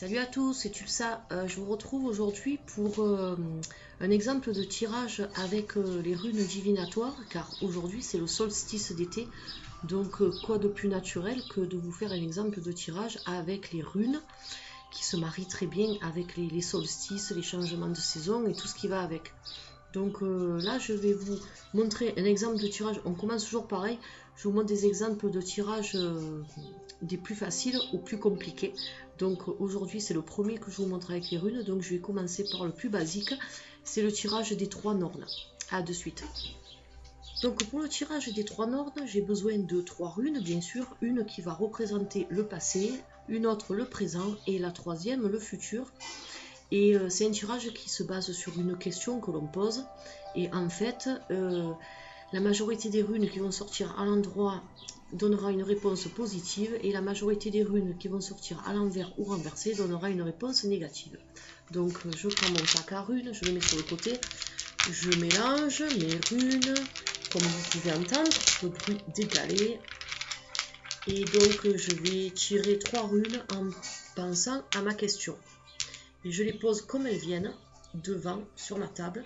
Salut à tous, c'est Tulsa. Je vous retrouve aujourd'hui pour un exemple de tirage avec les runes divinatoires, car aujourd'hui c'est le solstice d'été, donc quoi de plus naturel que de vous faire un exemple de tirage avec les runes qui se marient très bien avec les solstices, les changements de saison et tout ce qui va avec. Donc là je vais vous montrer un exemple de tirage. On commence toujours pareil, je vous montre des exemples de tirage des plus faciles aux plus compliqués. Donc aujourd'hui c'est le premier que je vous montre avec les runes, donc je vais commencer par le plus basique, c'est le tirage des 3 Nornes. A de suite. Donc pour le tirage des 3 Nornes, j'ai besoin de 3 runes bien sûr, une qui va représenter le passé, une autre le présent et la troisième le futur. Et c'est un tirage qui se base sur une question que l'on pose. Et en fait, la majorité des runes qui vont sortir à l'endroit donnera une réponse positive. Et la majorité des runes qui vont sortir à l'envers ou renversées donnera une réponse négative. Donc je prends mon sac à runes, je le mets sur le côté. Je mélange mes runes, comme vous pouvez entendre, le bruit des galets. Et donc je vais tirer 3 runes en pensant à ma question. Et je les pose comme elles viennent, devant, sur ma table.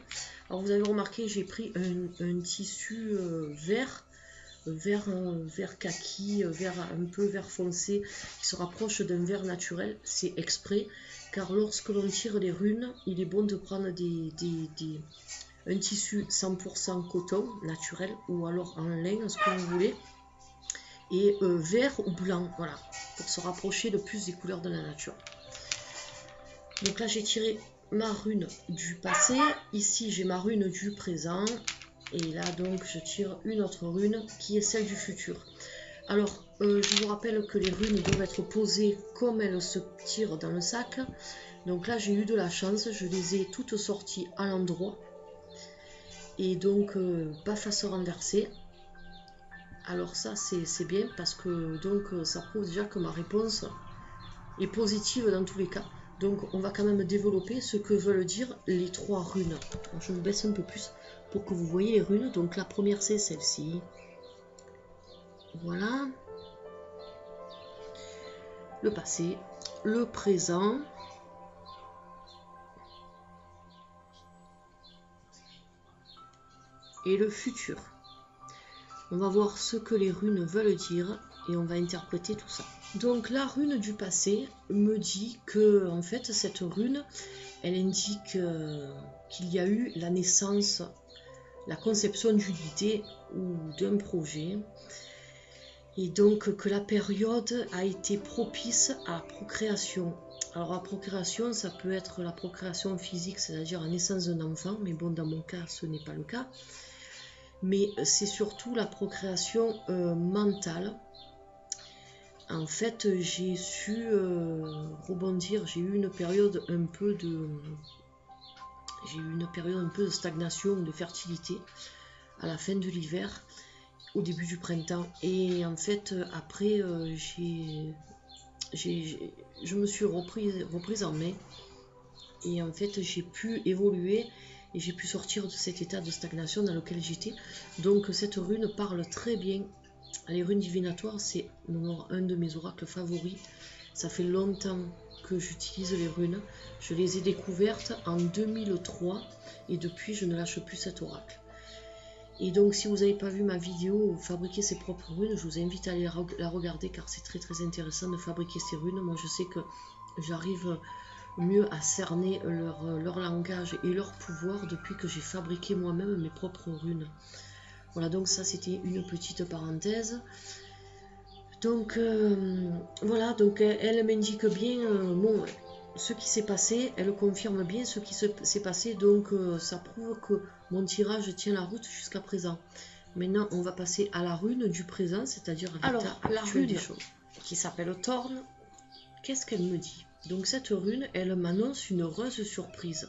Alors vous avez remarqué, j'ai pris un tissu vert kaki, un peu vert foncé, qui se rapproche d'un vert naturel. C'est exprès, car lorsque l'on tire les runes, il est bon de prendre un tissu 100% coton, naturel, ou alors en lin, ce que vous voulez. Et vert ou blanc, voilà, pour se rapprocher le plus des couleurs de la nature. Donc là j'ai tiré ma rune du passé, ici j'ai ma rune du présent, et là donc je tire une autre rune qui est celle du futur. Alors je vous rappelle que les runes doivent être posées comme elles se tirent dans le sac. Donc là j'ai eu de la chance, je les ai toutes sorties à l'endroit, et donc pas face renversée. Alors ça c'est bien parce que donc ça prouve déjà que ma réponse est positive dans tous les cas. Donc on va quand même développer ce que veulent dire les 3 runes. Alors, je vous baisse un peu plus pour que vous voyez les runes. Donc la première c'est celle-ci. Voilà. Le passé, le présent. Et le futur. On va voir ce que les runes veulent dire et on va interpréter tout ça. Donc la rune du passé me dit que en fait cette rune, elle indique qu'il y a eu la naissance, la conception d'une idée ou d'un projet, et donc que la période a été propice à la procréation. Alors la procréation, ça peut être la procréation physique, c'est-à-dire la naissance d'un enfant, mais bon dans mon cas ce n'est pas le cas. Mais c'est surtout la procréation mentale. En fait, j'ai su rebondir, j'ai eu une période un peu de stagnation, de fertilité à la fin de l'hiver, au début du printemps. Et en fait, après, je me suis reprise en main. Et en fait, j'ai pu évoluer et j'ai pu sortir de cet état de stagnation dans lequel j'étais. Donc cette rune parle très bien. Les runes divinatoires, c'est un de mes oracles favoris. Ça fait longtemps que j'utilise les runes. Je les ai découvertes en 2003 et depuis je ne lâche plus cet oracle. Et donc si vous n'avez pas vu ma vidéo fabriquer ses propres runes, je vous invite à aller la regarder car c'est très très intéressant de fabriquer ces runes. Moi je sais que j'arrive mieux à cerner leur langage et leur pouvoir depuis que j'ai fabriqué moi-même mes propres runes. Voilà, donc ça c'était une petite parenthèse. Donc voilà, donc elle m'indique bien ce qui s'est passé, elle confirme bien ce qui s'est passé, donc ça prouve que mon tirage tient la route jusqu'à présent. Maintenant on va passer à la rune du présent, c'est-à-dire la rune des choses, qui s'appelle Thorn. Qu'est-ce qu'elle me dit? Donc cette rune, elle m'annonce une heureuse surprise.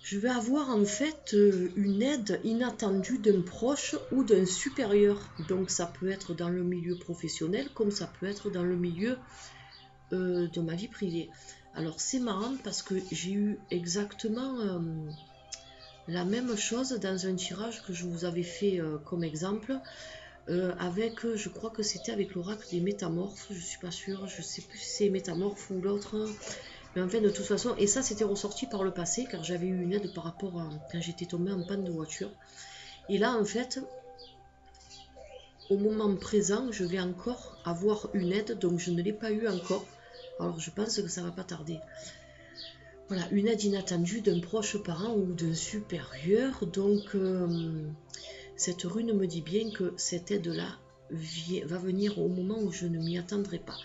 Je vais avoir en fait une aide inattendue d'un proche ou d'un supérieur. Donc ça peut être dans le milieu professionnel comme ça peut être dans le milieu de ma vie privée. Alors c'est marrant parce que j'ai eu exactement la même chose dans un tirage que je vous avais fait comme exemple. avec, je crois que c'était avec l'oracle des métamorphes, je suis pas sûre, je sais plus si c'est métamorphes ou l'autre, mais enfin de toute façon, et ça c'était ressorti par le passé, car j'avais eu une aide par rapport à quand j'étais tombée en panne de voiture, et là en fait, au moment présent, je vais encore avoir une aide, donc je ne l'ai pas eu encore, alors je pense que ça va pas tarder. Voilà, une aide inattendue d'un proche parent ou d'un supérieur, donc cette rune me dit bien que cette aide-là va venir au moment où je ne m'y attendrai pas.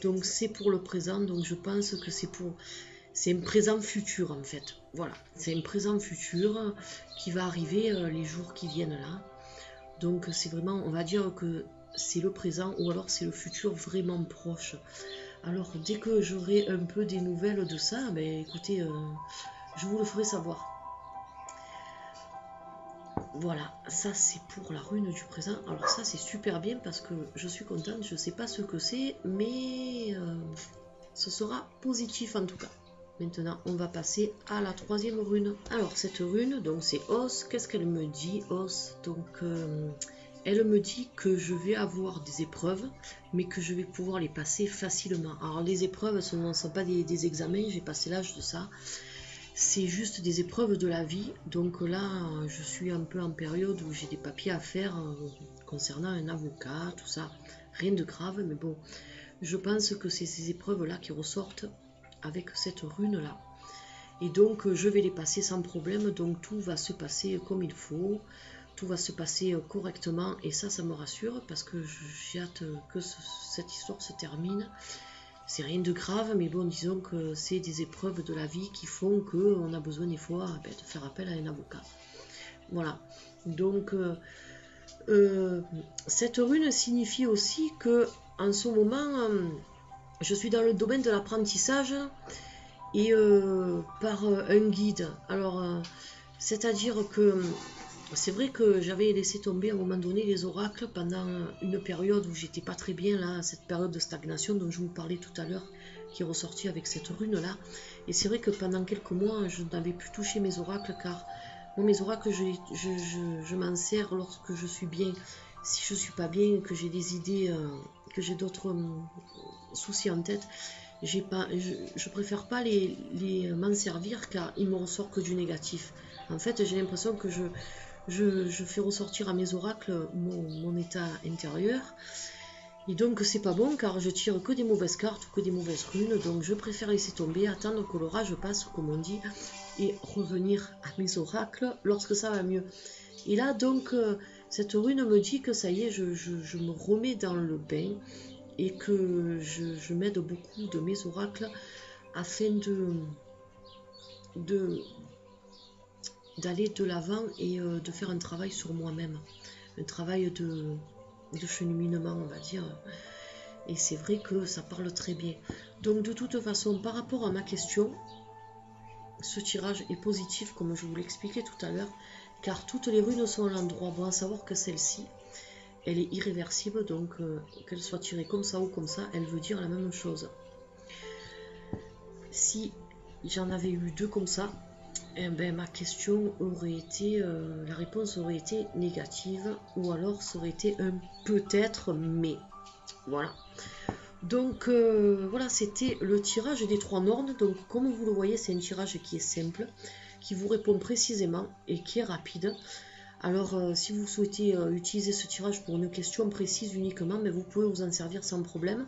Donc c'est pour le présent, donc je pense que c'est un présent futur en fait. Voilà, c'est un présent futur qui va arriver les jours qui viennent là. Donc c'est vraiment, on va dire que c'est le présent ou alors c'est le futur vraiment proche. Alors dès que j'aurai un peu des nouvelles de ça, ben écoutez, je vous le ferai savoir. Voilà, ça c'est pour la rune du présent. Alors ça c'est super bien parce que je suis contente, je sais pas ce que c'est, mais ce sera positif en tout cas. Maintenant on va passer à la troisième rune. Alors cette rune, donc c'est Os, qu'est-ce qu'elle me dit Os? Donc elle me dit que je vais avoir des épreuves, mais que je vais pouvoir les passer facilement. Alors les épreuves, ce ne sont pas des examens, j'ai passé l'âge de ça. C'est juste des épreuves de la vie. Donc là, je suis un peu en période où j'ai des papiers à faire concernant un avocat, tout ça. Rien de grave, mais bon, je pense que c'est ces épreuves-là qui ressortent avec cette rune-là. Et donc, je vais les passer sans problème. Donc, tout va se passer comme il faut. Tout va se passer correctement. Et ça me rassure parce que j'ai hâte que cette histoire se termine. C'est rien de grave, mais bon, disons que c'est des épreuves de la vie qui font qu'on a besoin des fois de faire appel à un avocat. Voilà. Donc, cette rune signifie aussi que en ce moment, je suis dans le domaine de l'apprentissage et par un guide. Alors, c'est-à-dire que c'est vrai que j'avais laissé tomber à un moment donné les oracles pendant une période où j'étais pas très bien, là, cette période de stagnation dont je vous parlais tout à l'heure, qui est ressortie avec cette rune-là. Et c'est vrai que pendant quelques mois, je n'avais plus touché mes oracles, car moi, mes oracles, je m'en sers lorsque je suis bien. Si je suis pas bien, que j'ai des idées, que j'ai d'autres soucis en tête, je préfère pas m'en servir, car il me ressort que du négatif. En fait, j'ai l'impression que je fais ressortir à mes oracles mon état intérieur. Et donc c'est pas bon car je tire que des mauvaises cartes ou que des mauvaises runes. Donc je préfère laisser tomber, attendre que l'orage passe comme on dit. Et revenir à mes oracles lorsque ça va mieux. Et là donc cette rune me dit que ça y est, je me remets dans le bain. Et que je m'aide beaucoup de mes oracles afin d'aller de l'avant et de faire un travail sur moi-même, un travail de cheminement on va dire, et c'est vrai que ça parle très bien. Donc de toute façon par rapport à ma question, ce tirage est positif comme je vous l'expliquais tout à l'heure, car toutes les runes sont à l'endroit. Bon à savoir que celle-ci elle est irréversible, donc qu'elle soit tirée comme ça ou comme ça, elle veut dire la même chose. Si j'en avais eu deux comme ça, eh ben, ma question aurait été, la réponse aurait été négative, ou alors ça aurait été un peut-être, mais voilà. Donc voilà, c'était le tirage des 3 nornes. Donc comme vous le voyez, c'est un tirage qui est simple, qui vous répond précisément et qui est rapide. Alors si vous souhaitez utiliser ce tirage pour une question précise uniquement, mais vous pouvez vous en servir sans problème.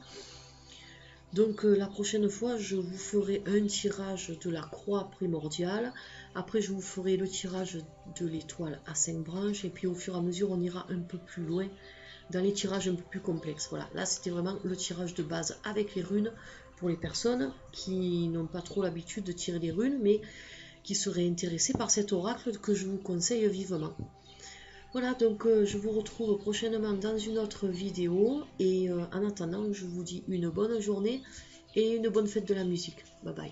Donc la prochaine fois, je vous ferai un tirage de la croix primordiale. Après, je vous ferai le tirage de l'étoile à 5 branches. Et puis au fur et à mesure, on ira un peu plus loin dans les tirages un peu plus complexes. Voilà, là c'était vraiment le tirage de base avec les runes pour les personnes qui n'ont pas trop l'habitude de tirer les runes, mais qui seraient intéressées par cet oracle que je vous conseille vivement. Voilà, donc je vous retrouve prochainement dans une autre vidéo. Et en attendant, je vous dis une bonne journée et une bonne fête de la musique. Bye bye.